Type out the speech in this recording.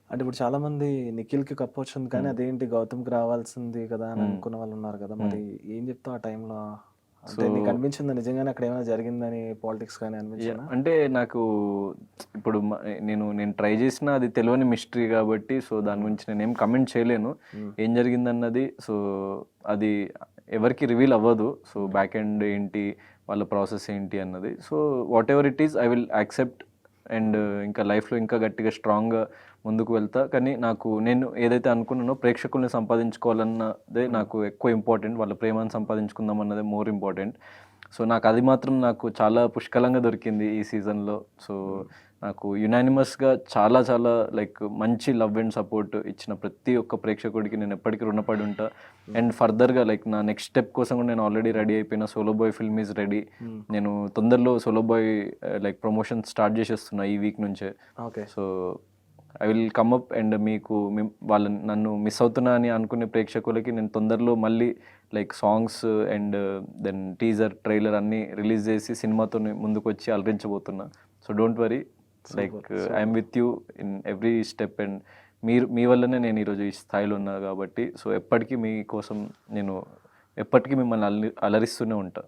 అంటే ఇప్పుడు చాలా మంది నిఖిల్‌కి కప్పొచ్చింది కానీ హ్మ్. అదేంటి గౌతమ్‌కి రావాల్సింది కదా అని హ్మ్. అనుకున్న వాళ్ళున్నారు కదా! హ్మ్. మరి ఏం చెప్తావు ఆ టైంలో? సో, అంటే నీకు అనిపించిందా నిజంగానే అక్కడ ఏమైనా జరిగిందని పాలిటిక్స్ గాని అనిపించిందా? అంటే నాకు ఇప్పుడు నేను నేను ట్రై చేసినా అది తెలవని మిస్టరీ గాబట్టి, సో, దాని హ్మ్. గురించి నేనేం కమెంట్ చేయలేను. హ్మ్. ఏం జరిగిందన్నది సో, అది ఎవరికీ రివీల్ అవ్వదు. సో, హ్మ్. బ్యాక్ ఎండ్ ఏంటి, వాళ్ళ ప్రాసెస్ ఏంటి అన్నది. So, whatever it is I will accept and హ్మ్. ఇంకా లైఫ్‌లో ఇంకా గట్టిగా స్ట్రాంగ్‌గా ముందుకు వెళ్తా. కానీ నేను ఏదైతే అనుకున్నానో ప్రేక్షకుల్ని సంపాదించుకోవాలన్నదే హ్మ్. నాకు ఎక్కువ ఇంపార్టెంట్. వాళ్ళ ప్రేమను సంపాదించుకుందాం అన్నదే మోర్ ఇంపార్టెంట్. సో, అది మాత్రం నాకు చాలా పుష్కలంగా దొరికింది ఈ సీజన్‌లో. సో, హ్మ్. నాకు యునానిమస్‌గా చాలా చాలా లైక్ మంచి లవ్ అండ్ సపోర్ట్ ఇచ్చిన ప్రతి ఒక్క ప్రేక్షకుడికి నేను ఎప్పటికీ రుణపడి ఉంటా. హ్మ్. అండ్ ఫర్దర్‌గా లైక్ నా నెక్స్ట్ స్టెప్ కోసం కూడా నేను ఆల్రెడీ రెడీ అయిపోయిన. 'Solo boy' film is ready. Hmm. నేను తొందరలో 'solo boy' like promotion start చేసేస్తున్నా ఈ వీక్ నుంచే. Okay. So, I will come up and మీకు వాళ్ళని నన్ను మిస్ అవుతున్నా అని అనుకునే ప్రేక్షకులకి నేను తొందరలో మళ్ళీ like songs and then teaser, trailer అన్నీ రిలీజ్ చేసి సినిమాతోని ముందుకొచ్చి అలరించబోతున్నా. So, don't worry. Like super. I'm super. With you in every step and మీ వల్లనే నేను ఈరోజు ఈ స్థాయిలో ఉన్నా కాబట్టి సో, ఎప్పటికీ మీకోసం నేను ఎప్పటికీ మిమ్మల్ని అలరిస్తూనే ఉంటా.